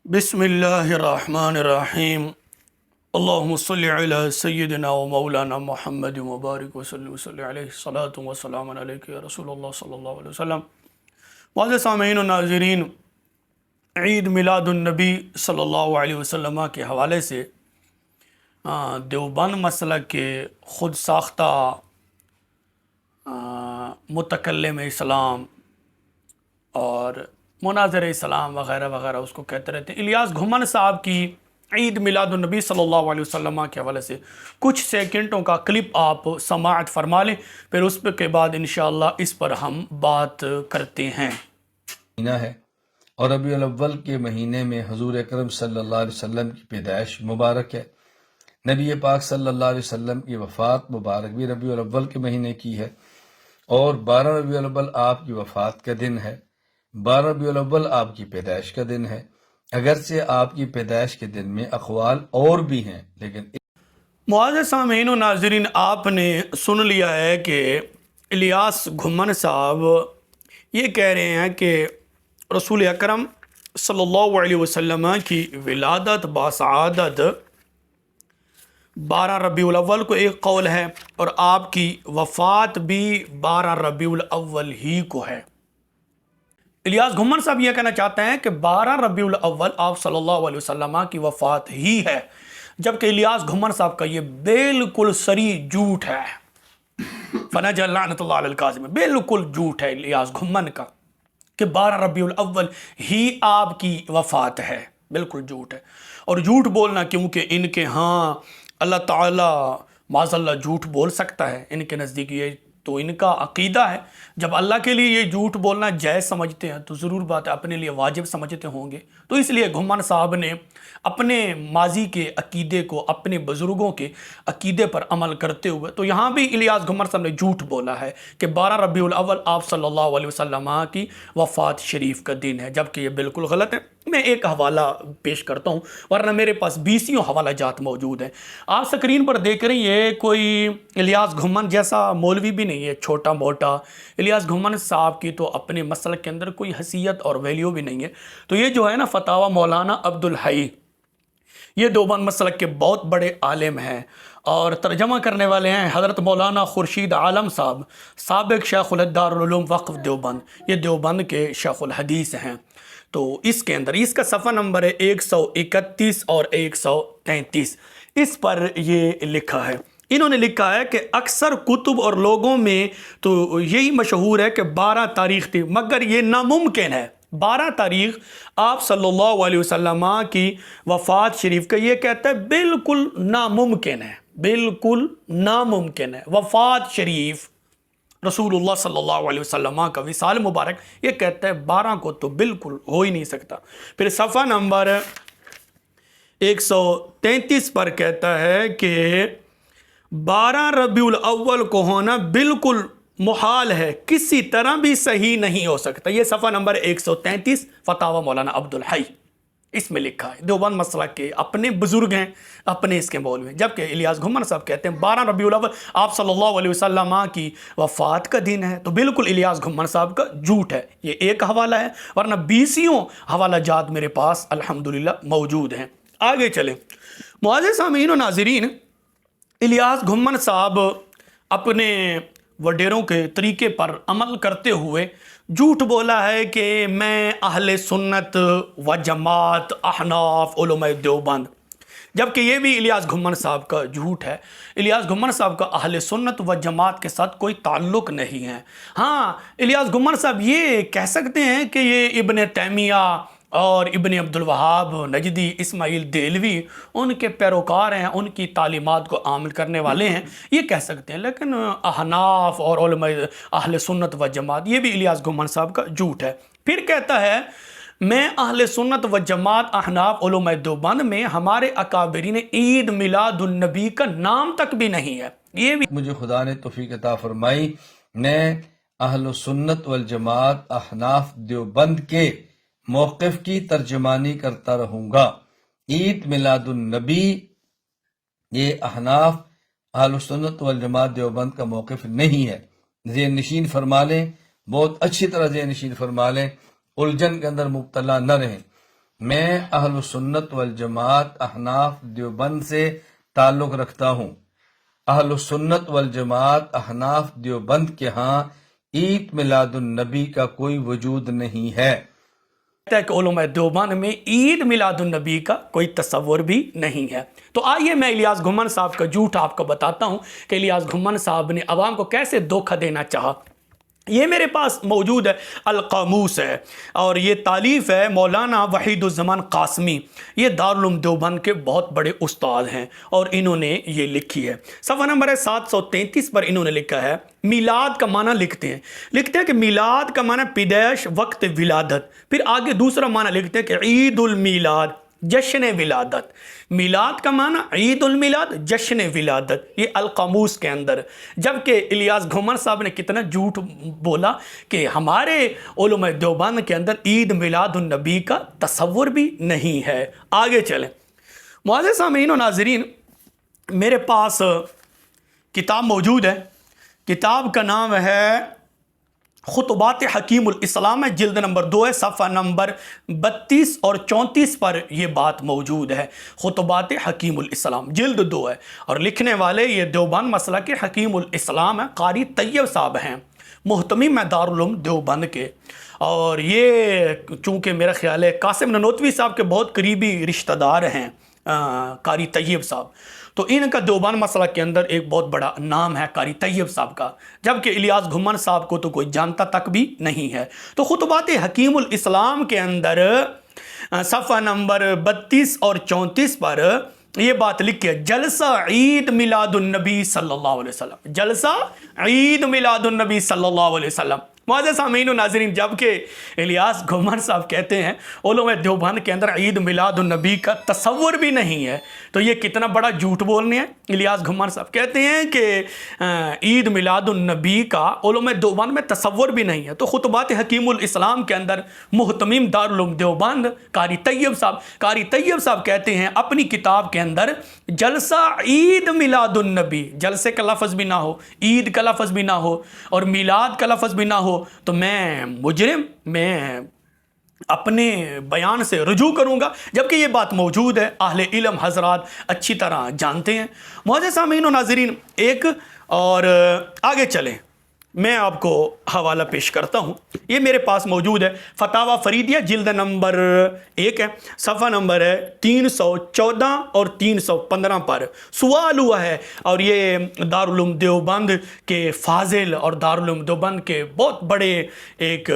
بسم اللہ الرحمن الرحیم اللہم صلی علی سیدنا و مولانا محمد مبارک وسلم علیہ الصلاۃ والسلام علیک یا رسول اللہ صلی اللہ علیہ وسلم۔ معزز سامعین و ناظرین، عید میلاد النبی صلی اللہ علیہ وسلم کے حوالے سے دیوبند مسلک کے خود ساختہ متکلم اسلام اور مناظر اسلام وغیرہ وغیرہ اس کو کہتے رہتے ہیں، الیاس گھمن صاحب کی عید میلاد النبی صلی اللہ علیہ وسلم کے حوالے سے کچھ سیکنڈوں کا کلپ آپ سماعت فرما لیں، پھر اس کے بعد انشاءاللہ اس پر ہم بات کرتے ہیں۔ مہینہ ہے اور ربیع الاول کے مہینے میں حضور اکرم صلی اللہ علیہ وسلم کی پیدائش مبارک ہے۔ نبی پاک صلی اللہ علیہ وسلم کی وفات مبارک بھی ربیع الاول کے مہینے کی ہے اور 12 ربیع الاول آپ کی وفات کا دن ہے، 12 ربیع الاول آپ کی پیدائش کا دن ہے۔ اگرچہ آپ کی پیدائش کے دن میں اقوال اور بھی ہیں، لیکن معزز سامعین و ناظرین، آپ نے سن لیا ہے کہ الیاس گھمن صاحب یہ کہہ رہے ہیں کہ رسول اکرم صلی اللہ علیہ وسلم کی ولادت باسعادت 12 ربیع الاول کو ایک قول ہے اور آپ کی وفات بھی 12 ربیع الاول ہی کو ہے۔ الیاس گھمن صاحب یہ کہنا چاہتے ہیں کہ 12 ربیع الاول آپ صلی اللہ علیہ وسلم کی وفات ہی ہے، جبکہ الیاس گھمن صاحب کا یہ بالکل سری جھوٹ ہے۔ فنجعل لعنۃ اللہ علی الکاذبین، بالکل جھوٹ ہے الیاس گھمن کا کہ 12 ربیع الاول ہی آپ کی وفات ہے، بالکل جھوٹ ہے۔ اور جھوٹ بولنا، کیونکہ ان کے ہاں اللہ تعالیٰ معاذ اللہ جھوٹ بول سکتا ہے، ان کے نزدیک یہ تو ان کا عقیدہ ہے۔ جب اللہ کے لیے یہ جھوٹ بولنا جائز سمجھتے ہیں تو ضرور بات ہے اپنے لیے واجب سمجھتے ہوں گے۔ تو اس لیے گھمن صاحب نے اپنے ماضی کے عقیدے کو، اپنے بزرگوں کے عقیدے پر عمل کرتے ہوئے، تو یہاں بھی الیاس گھمن صاحب نے جھوٹ بولا ہے کہ 12 ربیع الاول آپ صلی اللہ علیہ وسلم کی وفات شریف کا دن ہے، جبکہ یہ بالکل غلط ہے۔ میں ایک حوالہ پیش کرتا ہوں، ورنہ میرے پاس 20 حوالہ جات موجود ہیں۔ آپ سکرین پر دیکھ رہے ہیں، یہ کوئی الیاس گھمن جیسا مولوی بھی نہیں ہے، چھوٹا موٹا۔ الیاس گھمن صاحب کی تو اپنے مسلک کے اندر کوئی حیثیت اور ویلیو بھی نہیں ہے۔ تو یہ جو ہے نا فتاوی مولانا عبدالحی، یہ دیوبند مسلک کے بہت بڑے عالم ہیں اور ترجمہ کرنے والے ہیں حضرت مولانا خورشید عالم صاحب، سابق شیخ دارالعلوم وقف دیوبند، یہ دیوبند کے شیخ الحدیث ہیں۔ تو اس کے اندر اس کا صفحہ نمبر ہے 131 اور 133، اس پر یہ لکھا ہے، انہوں نے لکھا ہے کہ اکثر کتب اور لوگوں میں تو یہی مشہور ہے کہ 12 تاریخ تھی، مگر یہ ناممکن ہے۔ 12 تاریخ آپ صلی اللہ علیہ وسلم کی وفات شریف کا یہ کہتا ہے بالکل ناممکن ہے، بالکل ناممکن ہے۔ وفات شریف رسول اللہ صلی اللہ علیہ وسلم کا وصال مبارک یہ کہتا ہے 12 کو تو بالکل ہو ہی نہیں سکتا۔ پھر صفحہ نمبر 133 پر کہتا ہے کہ 12 ربیع الاول کو ہونا بالکل محال ہے، کسی طرح بھی صحیح نہیں ہو سکتا۔ یہ صفحہ نمبر 133 فتاوی مولانا عبدالحی، اس میں لکھا ہے۔ دیوبند مسلک کے اپنے بزرگ ہیں، اپنے اس کے مولوی ہیں، جبکہ الیاس گھمن صاحب کہتے ہیں 12 ربیع الاول آپ صلی اللہ علیہ وسلم کی وفات کا دن ہے، تو بالکل الیاس گھمن صاحب کا جھوٹ ہے۔ یہ ایک حوالہ ہے، ورنہ 20 حوالہ جات میرے پاس الحمدللہ موجود ہیں۔ آگے چلیں معزز سامعین و ناظرین، الیاس گھمن صاحب اپنے وڈیروں کے طریقے پر عمل کرتے ہوئے جھوٹ بولا ہے کہ میں اہل سنت و جماعت احناف علماء دیوبند، جبکہ یہ بھی الیاس گھمن صاحب کا جھوٹ ہے۔ الیاس گھمن صاحب کا اہل سنت و جماعت کے ساتھ کوئی تعلق نہیں ہے۔ ہاں، الیاس گھمن صاحب یہ کہہ سکتے ہیں کہ یہ ابن تیمیہ اور ابن عبدالوہاب نجدی، اسماعیل دہلوی ان کے پیروکار ہیں، ان کی تعلیمات کو عامل کرنے والے ہیں، یہ کہہ سکتے ہیں، لیکن احناف اور علماء اہل سنت و جماعت یہ بھی الیاس گھمن صاحب کا جھوٹ ہے۔ پھر کہتا ہے میں اہل سنت و جماعت احناف علماء دیوبند میں ہمارے اکابرین عید میلاد النبی کا نام تک بھی نہیں ہے۔ یہ بھی مجھے خدا نے توفیق عطا فرمائی، میں اہل سنت والجماعت احناف دیوبند کے موقف کی ترجمانی کرتا رہوں گا۔ عید میلاد النبی یہ احناف اہل سنت والجماعت دیوبند کا موقف نہیں ہے۔ ذہن نشین فرما لیں، بہت اچھی طرح ذہن نشین فرما لیں، الجھن کے اندر مبتلا نہ رہیں۔ میں اہل سنت والجماعت احناف دیوبند سے تعلق رکھتا ہوں۔ اہل سنت والجماعت احناف دیوبند کے ہاں عید میلاد النبی کا کوئی وجود نہیں ہے۔ کہتا ہے کہ علماء دیوبند میں عید میلاد النبی کا کوئی تصور بھی نہیں ہے۔ تو آئیے میں الیاس گھمن صاحب کا جھوٹ آپ کو بتاتا ہوں کہ الیاس گھمن صاحب نے عوام کو کیسے دھوکہ دینا چاہا۔ یہ میرے پاس موجود ہے، القاموس ہے، اور یہ تالیف ہے مولانا وحید الزمان قاسمی۔ یہ دارالعلوم دیوبند کے بہت بڑے استاد ہیں اور انہوں نے یہ لکھی ہے۔ صفحہ نمبر ہے 733 پر انہوں نے لکھا ہے، میلاد کا معنی لکھتے ہیں کہ میلاد کا معنی پیدائش، وقت ولادت۔ پھر آگے دوسرا معنی لکھتے ہیں کہ عید المیلاد، جشن ولادت۔ میلاد کا معنی عید المیلاد، جشن ولادت، یہ القاموس کے اندر۔ جبکہ الیاس گھمن صاحب نے کتنا جھوٹ بولا کہ ہمارے علماء دیوبند کے اندر عید میلاد النبی کا تصور بھی نہیں ہے۔ آگے چلیں معزز سامعین و ناظرین، میرے پاس کتاب موجود ہے۔ کتاب کا نام ہے خطبات حکیم الاسلام ہے، جلد نمبر 2 ہے، صفحہ نمبر 32 اور 34 پر یہ بات موجود ہے۔ خطبات حکیم الاسلام جلد 2 ہے، اور لکھنے والے یہ دیوبند مسئلہ کے حکیم الاسلام ہے، قاری طیب صاحب ہیں، محتمم دارالعلوم دیوبند کے۔ اور یہ چونکہ میرا خیال ہے قاسم ننوتوی صاحب کے بہت قریبی رشتہ دار ہیں قاری طیب صاحب، تو ان کا دیوبند مسئلہ کے اندر ایک بہت بڑا نام ہے قاری طیب صاحب کا، جبکہ الیاس گھمن صاحب کو تو کوئی جانتا تک بھی نہیں ہے۔ تو خطبات حکیم الاسلام کے اندر صفحہ نمبر 32 اور 34 پر یہ بات لکھی ہے، جلسہ عید میلاد النبی صلی اللہ علیہ وسلم، جلسہ عید میلاد النبی صلی اللہ علیہ وسلم۔ معزز سامعین و ناظرین، جبکہ الیاس گھمن صاحب کہتے ہیں علماء دیوبند کے اندر عید میلاد النبی کا تصور بھی نہیں ہے، تو یہ کتنا بڑا جھوٹ بولنے ہیں۔ الیاس گھمن صاحب کہتے ہیں کہ عید میلاد النبی کا علماء دیوبند میں تصور بھی نہیں ہے، تو خطبات حکیم الاسلام کے اندر محتمم دارالعلوم دیوبند قاری طیب صاحب کہتے ہیں اپنی کتاب کے اندر، جلسہ عید میلاد النبی، جلسے کا لفظ بھی نہ ہو، عید کا لفظ بھی نہ ہو، اور میلاد کا لفظ بھی نہ ہو، تو میں مجرم، میں اپنے بیان سے رجوع کروں گا، جبکہ یہ بات موجود ہے، اہل علم حضرات اچھی طرح جانتے ہیں۔ معزز سامعین و ناظرین، ایک اور آگے چلیں، میں آپ کو حوالہ پیش کرتا ہوں، یہ میرے پاس موجود ہے، فتاوی فریدیہ جلد نمبر 1 ہے، صفحہ نمبر ہے 314 اور 315 پر سوال ہوا ہے، اور یہ دارالعلوم دیوبند کے فاضل اور دارالعلوم دیوبند کے بہت بڑے ایک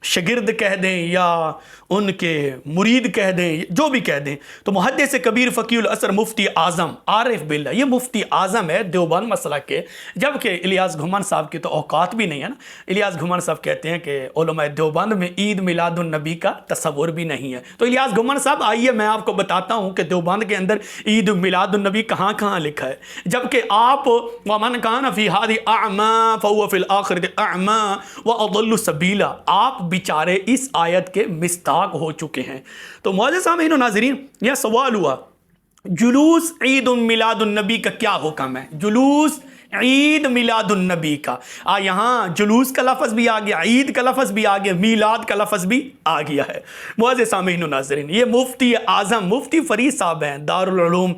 شاگرد کہہ دیں یا ان کے مرید کہہ دیں، جو بھی کہہ دیں، تو محدث کبیر فقیہ العصر مفتی اعظم عارف باللہ، یہ مفتی اعظم ہے دیوبند مسئلہ کے، جبکہ الیاس گھمن صاحب کی تو اوقات بھی نہیں ہے نا۔ الیاس گھمن صاحب کہتے ہیں کہ علماء دیوبند میں عید میلاد النبی کا تصور بھی نہیں ہے۔ تو الیاس گھمن صاحب آئیے میں آپ کو بتاتا ہوں کہ دیوبند کے اندر عید میلاد النبی کہاں کہاں لکھا ہے، جبکہ آپ وَمَنْ كَانَ فِي هَذِهِ أَعْمَى فَهُوَ فِي الْآخِرَةِ أَعْمَى وَأَضَلُّ سَبِيلًا، آپ بیچارے اس آیت کے مستاق ہو چکے ہیں۔ تو معزز سامعین و ناظرین، یہ سوال ہوا جلوس عید میلاد النبی کا کیا حکم ہے، جلوس عید میلاد النبی کا، یہاں جلوس کا لفظ بھی آ گیا، عید کا لفظ بھی آ گیا، میلاد کا لفظ بھی آ گیا ہے۔ معزز سامعین و ناظرین، یہ مفتی اعظم مفتی فرید صاحب ہیں، دارالعلوم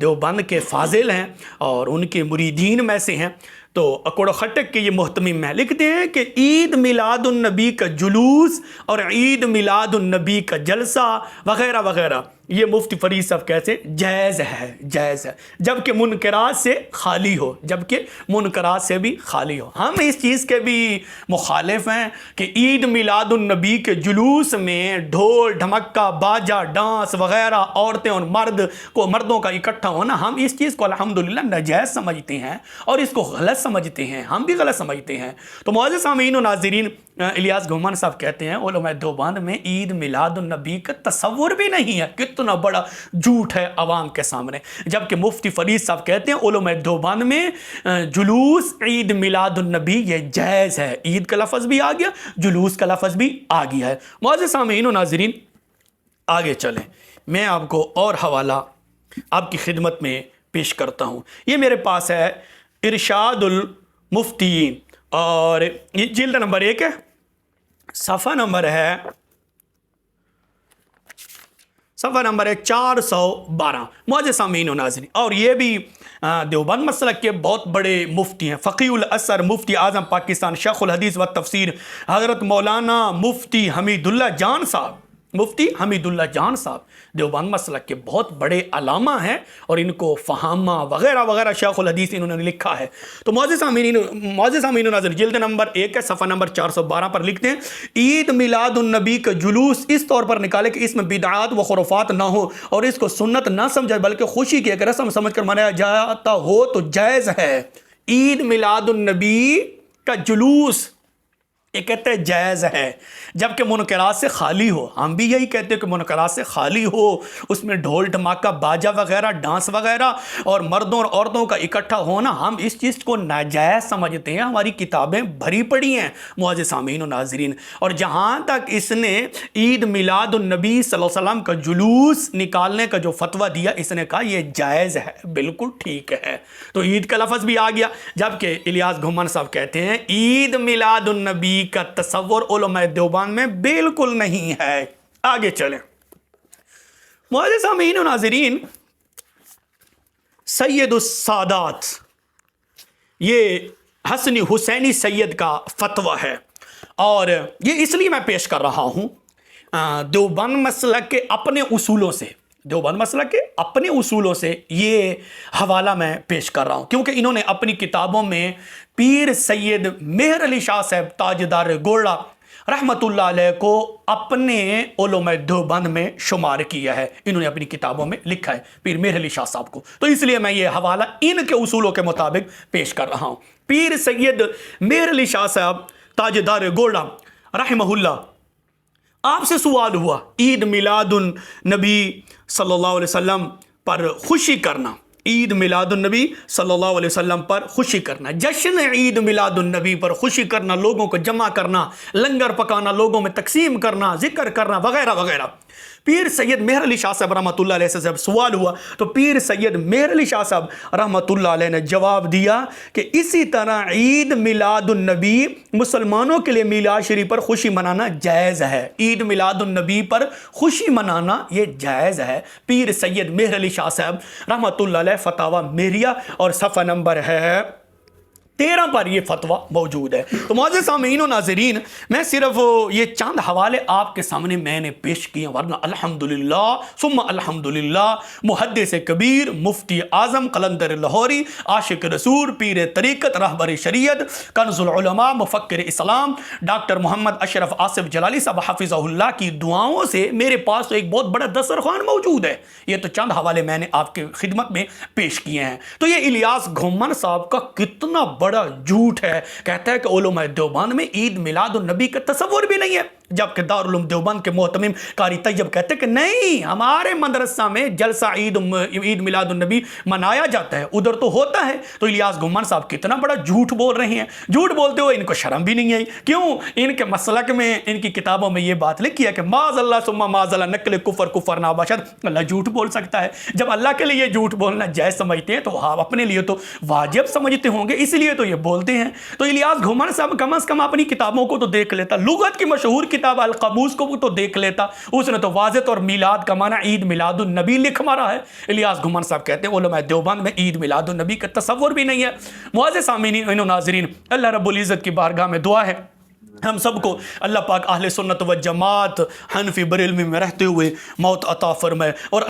دیوبند کے فاضل ہیں اور ان کے مریدین میں سے ہیں، تو اکوڑ خٹک کے یہ محتمم میں لکھتے ہیں کہ عید میلاد النبی کا جلوس اور عید میلاد النبی کا جلسہ وغیرہ وغیرہ یہ مفتی فرید صاحب کہتے جائز ہے، جبکہ منکرات سے خالی ہو، جبکہ منکرات سے بھی خالی ہو۔ ہم اس چیز کے بھی مخالف ہیں کہ عید میلاد النبی کے جلوس میں ڈھول ڈھمکا باجا ڈانس وغیرہ، عورتیں اور مردوں کا اکٹھا ہونا، ہم اس چیز کو الحمدللہ ناجائز سمجھتے ہیں اور اس کو غلط سمجھتے ہیں، ہم بھی غلط سمجھتے ہیں۔ تو معزز سامعین و ناظرین، الیاس گھمن صاحب کہتے ہیں علماء دیوبند میں عید میلاد النبی کا تصور بھی نہیں ہے، کتنا بڑا جھوٹ ہے عوام کے سامنے، جبکہ مفتی فرید صاحب کہتے ہیں علماء دیوبند میں جلوس عید میلاد النبی یہ جائز ہے، عید کا لفظ بھی آ گیا، جلوس کا لفظ بھی آ گیا ہے۔ معزز سامعین و ناظرین، آگے چلیں، میں آپ کو اور حوالہ آپ کی خدمت میں پیش کرتا ہوں، یہ میرے پاس ہے ارشاد المفتیین، اور یہ جلد نمبر 1 ہے، صفحہ نمبر ہے صفحہ نمبر ہے 412 معزز سامعین و ناظرین. اور یہ بھی دیوبند مسلک کے بہت بڑے مفتی ہیں، فقیہ الاثر مفتی اعظم پاکستان شیخ الحدیث و تفسیر حضرت مولانا مفتی حمید اللہ جان صاحب، مفتی حمید اللہ جان صاحب دیوبند مسلک کے بہت بڑے علامہ ہیں، اور ان کو فہامہ وغیرہ وغیرہ شیخ الحدیث انہوں نے لکھا ہے. تو معزز سامعین و ناظرین، جلد نمبر 1 ہے، صفحہ نمبر 412 پر لکھتے ہیں عید میلاد النبی کا جلوس اس طور پر نکالے کہ اس میں بدعات و خرافات نہ ہو اور اس کو سنت نہ سمجھے بلکہ خوشی کی ایک رسم سمجھ کر منایا جاتا ہو تو جائز ہے. عید میلاد النبی کا جلوس یہ کہتے ہیں جائز ہے، جبکہ منکرات سے خالی ہو. ہم بھی یہی کہتے ہیں کہ منکرات سے خالی ہو، اس میں ڈھول دھماکہ باجا وغیرہ ڈانس وغیرہ اور مردوں اور عورتوں کا اکٹھا ہونا، ہم اس چیز کو ناجائز سمجھتے ہیں. ہماری کتابیں بھری پڑی ہیں معزز سامعین و ناظرین. اور جہاں تک اس نے عید میلاد النبی صلی اللہ علیہ وسلم کا جلوس نکالنے کا جو فتویٰ دیا، اس نے کہا یہ جائز ہے، بالکل ٹھیک ہے. تو عید کا لفظ بھی آ گیا، جبکہ الیاس گھمن صاحب کہتے ہیں عید میلاد النبی کا تصور علماء دیوبند میں بالکل نہیں ہے. آگے چلیں معزز سامعین و ناظرین، سید السادات یہ حسنی حسینی سید کا فتویٰ ہے، اور یہ اس لیے میں پیش کر رہا ہوں دیوبند مسلک کے اپنے اصولوں سے، دیوبند مسلک کے اپنے اصولوں سے یہ حوالہ میں پیش کر رہا ہوں، کیونکہ انہوں نے اپنی کتابوں میں پیر سید مہر علی شاہ صاحب تاجدار گولڑا رحمت اللہ علیہ کو اپنے علماء دیوبند میں شمار کیا ہے. انہوں نے اپنی کتابوں میں لکھا ہے پیر مہر علی شاہ صاحب کو، تو اس لیے میں یہ حوالہ ان کے اصولوں کے مطابق پیش کر رہا ہوں. پیر سید مہر علی شاہ صاحب تاجدار گولڑا رحمہ اللہ، آپ سے سوال ہوا عید میلاد النبی صلی اللہ علیہ وسلم پر خوشی کرنا، عید میلاد النبی صلی اللہ علیہ وسلم پر خوشی کرنا، جشن عید میلاد النبی پر خوشی کرنا، لوگوں کو جمع کرنا، لنگر پکانا، لوگوں میں تقسیم کرنا، ذکر کرنا وغیرہ وغیرہ. پیر سید مہر علی شاہ صاحب رحمۃ اللہ علیہ سے جب سوال ہوا تو پیر سید مہر علی شاہ صاحب رحمۃ اللہ علیہ نے جواب دیا کہ اسی طرح عید میلاد النبی مسلمانوں کے لیے میلاد شریف پر خوشی منانا جائز ہے. عید میلاد النبی پر خوشی منانا یہ جائز ہے. پیر سید مہر علی شاہ صاحب رحمۃ اللہ علیہ فتاوی مہریہ اور صفحہ نمبر ہے 13 پر یہ فتویٰ موجود ہے. تو معزز سامعین و ناظرین، میں صرف یہ چند حوالے آپ کے سامنے میں نے پیش کیے، ورنہ الحمدللہ ثم الحمدللہ محدث کبیر مفتی اعظم قلندر لاہوری عاشق رسول پیر طریقت رہبر شریعت کنز العلماء مفکر اسلام ڈاکٹر محمد اشرف آصف جلالی صاحب حفظہ اللہ کی دعاؤں سے میرے پاس تو ایک بہت بڑا دسترخوان موجود ہے. یہ تو چند حوالے میں نے آپ کی خدمت میں پیش کیے ہیں. تو یہ الیاس گھمن صاحب کا کتنا بڑا جھوٹ ہے، کہتا ہے کہ علماء دیوبند میں عید میلاد النبی کا تصور بھی نہیں ہے، جبکہ دارالعلوم دیوبند کے محتمم قاری طیب کہتے ہیں کہ نہیں، ہمارے مدرسہ میں جلسہ عید میلاد النبی منایا جاتا ہے، ادھر تو ہوتا ہے. تو الیاس گھمن صاحب کتنا بڑا جھوٹ بول رہے ہیں. جھوٹ بولتے ہوئے ان کو شرم بھی نہیں آئی. کیوں؟ ان کے مسلک میں، ان کی کتابوں میں یہ بات لکھی ہے کہ معاذ اللہ ثم معاذ اللہ نقل کفر ناباشد، اللہ جھوٹ بول سکتا ہے. جب اللہ کے لیے جھوٹ بولنا جائز سمجھتے ہیں تو آپ اپنے لیے تو واجب سمجھتے ہوں گے، اس لیے تو یہ بولتے ہیں. تو الیاس گھمن صاحب کم از کم اپنی کتابوں کو تو دیکھ لیتا، لغت کی مشہور کتاب القاموس کو تو دیکھ لیتا. اس نے تو واضح اور میلاد کا معنی عید میلاد النبی لکھ مارا ہے. الیاس گھمن صاحب کہتے ہیں علماء دیوبند میں عید میلاد النبی کا تصور بھی نہیں ہے. معزز سامعین و ناظرین، اللہ رب العزت کی بارگاہ میں دعا ہے ہم سب کو اللہ پاک اہل سنت و جماعت حنفی بریلوی میں رہتے ہوئے موت عطا فرمائے، اور